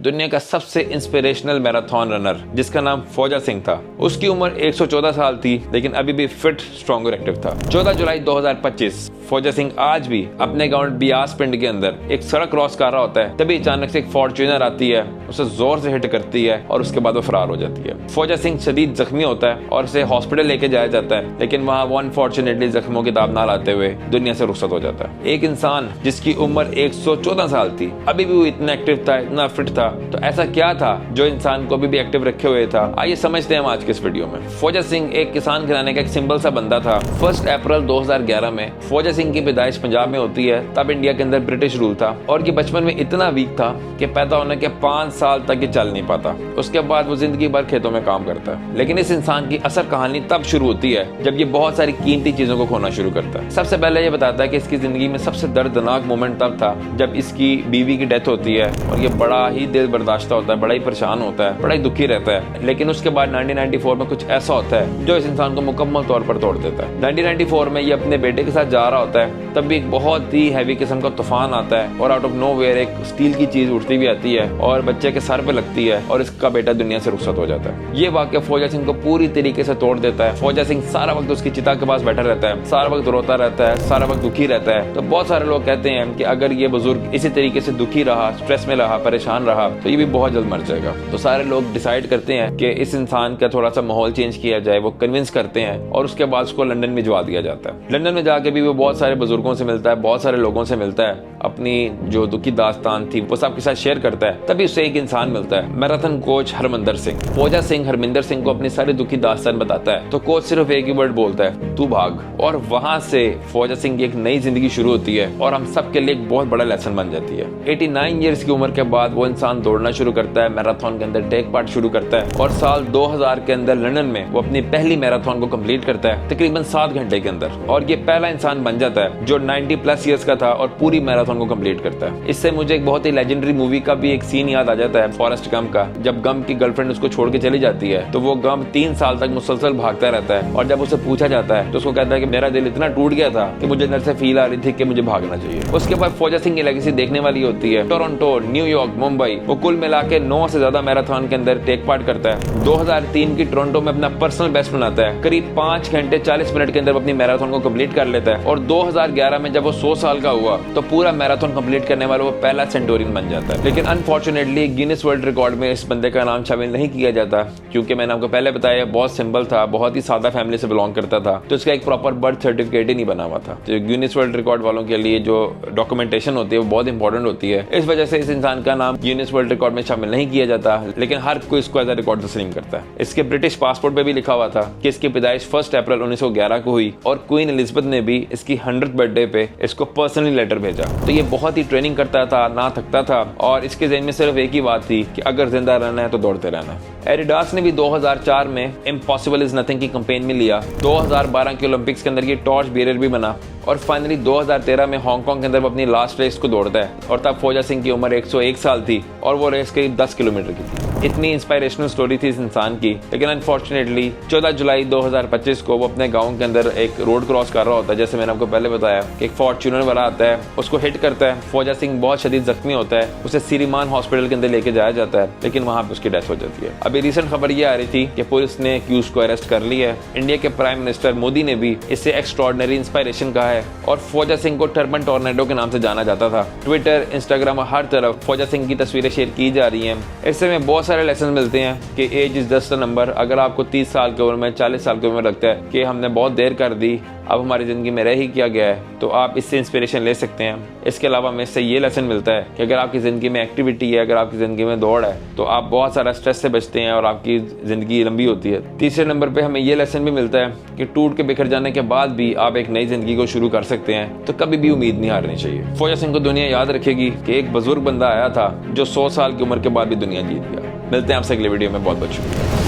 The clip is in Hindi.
दुनिया का सबसे इंस्पिरेशनल मैराथन रनर जिसका नाम फौजा सिंह था। उसकी उम्र 114 साल थी, लेकिन अभी भी फिट, स्ट्रॉन्ग और एक्टिव था। 14 जुलाई 2025 फौजा सिंह आज भी अपने गांव बियास पिंड के अंदर एक सड़क क्रॉस कर रहा होता है, तभी अचानक से एक फॉर्च्यूनर आती है, उसे जोर से हिट करती है और उसके बाद वो फरार हो जाती है। फौजा सिंह शदीद जख्मी होता है और उसे हॉस्पिटल लेके जाया जाता है, लेकिन वहाँ वो अनफॉर्चुनेटली जख्मों की दाब ना लाते हुए दुनिया से रुखसत हो जाता है। एक इंसान जिसकी उम्र 114 साल थी, अभी भी वो इतना एक्टिव था, इतना फिट था, तो ऐसा क्या था जो इंसान को अभी भी एक्टिव रखे हुए था? आइए समझते हैं हम आज के इस वीडियो में। फौजा सिंह एक किसान घराने का एक सिंपल सा बंदा था। 1 अप्रैल 2011 में फौजा सिंह की पैदाइश पंजाब में होती है। तब इंडिया के अंदर ब्रिटिश रूल था और ये बचपन में इतना वीक था कि पैदा होने के 5 साल तक ये चल नहीं पाता। उसके बाद वो जिंदगी भर खेतों में काम करता है। लेकिन इस इंसान की असल कहानी तब शुरू होती है जब ये बहुत सारी कीमती चीजों को खोना शुरू करता है। सबसे पहले ये बताता है कि इसकी जिंदगी में सबसे दर्दनाक मोमेंट तब था जब इसकी बीवी की डेथ होती है और ये बड़ा ही दिल बर्दाश्त होता है, बड़ा ही परेशान होता है, बड़ा ही दुखी रहता है। लेकिन उसके बाद 1994 में कुछ ऐसा होता है जो इस इंसान को मुकम्मल तौर पर तोड़ देता है। 1994 में ये अपने बेटे के साथ जा रहा होता है, तब भी एक बहुत ही हैवी किस्म का तूफान आता है और आउट ऑफ नोवेयर एक स्टील की चीज उड़ती हुई आती है और बच्चे के सर पे लगती है और इसका बेटा दुनिया से रुखसत हो जाता है। ये वाकया फौजा सिंह को पूरी तरीके से तोड़ देता है। फौजा सिंह सारा वक्त उसकी चिता के पास बैठा रहता है, सारा वक्त रोता रहता है, सारा वक्त दुखी रहता है। तो बहुत सारे लोग कहते हैं कि अगर ये बुजुर्ग इसी तरीके से दुखी रहा, स्ट्रेस में रहा, परेशान रहा, तो ये भी बहुत जल्द मर जाएगा। तो सारे लोग डिसाइड करते हैं कि इस इंसान का थोड़ा सा माहौल चेंज किया जाए। वो कन्विंस करते हैं और उसके बाद उसको लंदन भिजवा दिया जाता है। लंदन में जाके भी वो बहुत सारे बुजुर्गों से मिलता है, बहुत सारे लोगों से मिलता है, अपनी जो दुखी दास्तान थी वो सबके साथ शेयर करता है। तभी उससे एक इंसान मिलता है, मैराथन कोच हरमिंदर सिंह। फौजा सिंह हरमिंदर सिंह को अपनी सारी दुखी दास्तान बताता है, तो कोच सिर्फ एक ही वर्ड बोलता है, तू भाग। और वहां से फौजा सिंह की एक नई जिंदगी शुरू होती है और हम सबके लिए एक बहुत बड़ा लेसन बन जाती है। 89 ईयर्स की उम्र के बाद वो इंसान दौड़ना शुरू करता है, मैराथन के अंदर टेक पार्ट शुरू करता है और साल 2000 के अंदर लंदन में वो अपनी पहली मैराथन को कंप्लीट करता है तकरीबन 7 घंटे के अंदर। और ये पहला इंसान बन जाता है जो 90+ ईयर्स का था और पूरी मैराथन को कंप्लीट करता है। इससे मुझे एक बहुत ही लेजेंडरी मूवी का भी एक सीन याद आ जाता है, फॉरेस्ट गंप का, जब गंप की गर्लफ्रेंड उसको छोड़ के चली जाती है तो वो गंप 3 साल तक मुसलसल भागता रहता है और जब उसे पूछा जाता है तो उसको कहता है कि मेरा दिल इतना टूट गया था कि मुझे अंदर से फील आ रही थी कि मुझे भागना चाहिए। उसके बाद फौजा सिंह की लेगेसी देखने वाली होती है। टोरंटो, न्यूयॉर्क, मुंबई, वो कुल मिला के 9 से ज्यादा मैराथन के अंदर टेक पार्ट करता है। 2003 की टोरंटो में अपना पर्सनल बेस्ट बनाता है, करीब 5 घंटे 40 मिनट के अंदर अपनी मैराथन को कंप्लीट कर लेता है। और 2011 में जब वो 100 साल का हुआ तो पूरा मैराथन कंप्लीट करने वाला वो पहला सेंटोरियन बन जाता है। लेकिन अनफॉर्चुनेटली गिनीज वर्ल्ड रिकॉर्ड में इस बंदे का नाम शामिल नहीं किया जाता, क्योंकि मैंने आपको पहले बताया बहुत सिंपल था, बहुत ही सादा फैमिली से बिलोंग करता था, तो इसका एक प्रॉपर बर्थ सर्टिफिकेट ही नहीं बना हुआ था। तो गिनीज वर्ल्ड रिकॉर्ड वालों के लिए जो डॉक्यूमेंटेशन होती है वो बहुत इंपॉर्टेंट होती है। इस वजह से इस इंसान का नाम गिनीज वर्ल्ड रिकॉर्ड में शामिल नहीं किया जाता, लेकिन हर कोई इसको एज अ रिकॉर्ड तस्लीम करता है। इसके ब्रिटिश पासपोर्ट पे भी लिखा हुआ था कि इसकी पैदाइश 1 अप्रैल 1911 को हुई और क्वीन एलिजाबेथ ने भी इसकी 100th बर्थडे पे इसको पर्सनली लेटर भेजा। तो ये बहुत ही ट्रेनिंग करता था, ना थकता था और इसके ज़हन में सिर्फ एक ही बात थी कि अगर जिंदा रहना है तो दौड़ते रहना है। एडिडास ने भी 2004 में इम्पॉसिबल इज नथिंग की कैंपेन में लिया। 2012 के ओलंपिक्स के अंदर ये टॉर्च बेरर भी बना और फाइनली 2013 में हांगकांग के अंदर वो अपनी लास्ट रेस को दौड़ता है और तब फौजा सिंह की उम्र 101 साल थी और वो रेस करीब 10 किलोमीटर की थी। इतनी इंस्पायरेशनल स्टोरी थी इस इंसान की। लेकिन अनफॉर्चुनेटली 14 जुलाई 2025 को वो अपने गांव के अंदर एक रोड क्रॉस कर रहा होता है, जैसे मैंने आपको पहले बताया कि एक फॉर्च्यूनर वाला आता है, उसको हिट करता है। फौजा सिंह बहुत शदीद जख्मी होता है, उसे सीरीमान हॉस्पिटल के अंदर लेके जाया जाता है, लेकिन वहां पे उसकी डेथ हो जाती है। अभी रिसेंट खबर ये आ रही थी कि पुलिस ने एक्यूज को अरेस्ट कर लिया है। इंडिया के प्राइम मिनिस्टर मोदी ने भी इसे एक्स्ट्रॉर्डिनरी इंस्पायरेशन कहा है और फौजा सिंह को टर्बन टॉर्नेडो के नाम से जाना जाता था। ट्विटर, इंस्टाग्राम, हर तरफ फौजा सिंह की तस्वीरें शेयर की जा रही हैं। इससे में बहुत सारे लेसन मिलते हैं कि age is just a number. अगर आपको 30 साल की उम्र में, 40 साल की उम्र में लगता है कि हमने बहुत देर कर दी, अब हमारी जिंदगी में रह ही किया गया है, तो आप इससे इंस्पिरेशन ले सकते हैं। इसके अलावा हमें इससे ये लेसन मिलता है कि अगर आपकी जिंदगी में एक्टिविटी है, अगर आपकी जिंदगी में दौड़ है, तो आप बहुत सारा स्ट्रेस से बचते हैं और आपकी जिंदगी लंबी होती है। तीसरे नंबर पे हमें ये लेसन भी मिलता है कि टूट के बिखर जाने के बाद भी आप एक नई जिंदगी को शुरू कर सकते हैं, तो कभी भी उम्मीद नहीं हारनी चाहिए। फौजा सिंह को दुनिया याद रखेगी कि एक बुजुर्ग बंदा आया था जो 100 साल की उम्र के बाद भी दुनिया जीत गया। मिलते हैं आपसे अगले वीडियो में। बहुत बहुत शुक्रिया।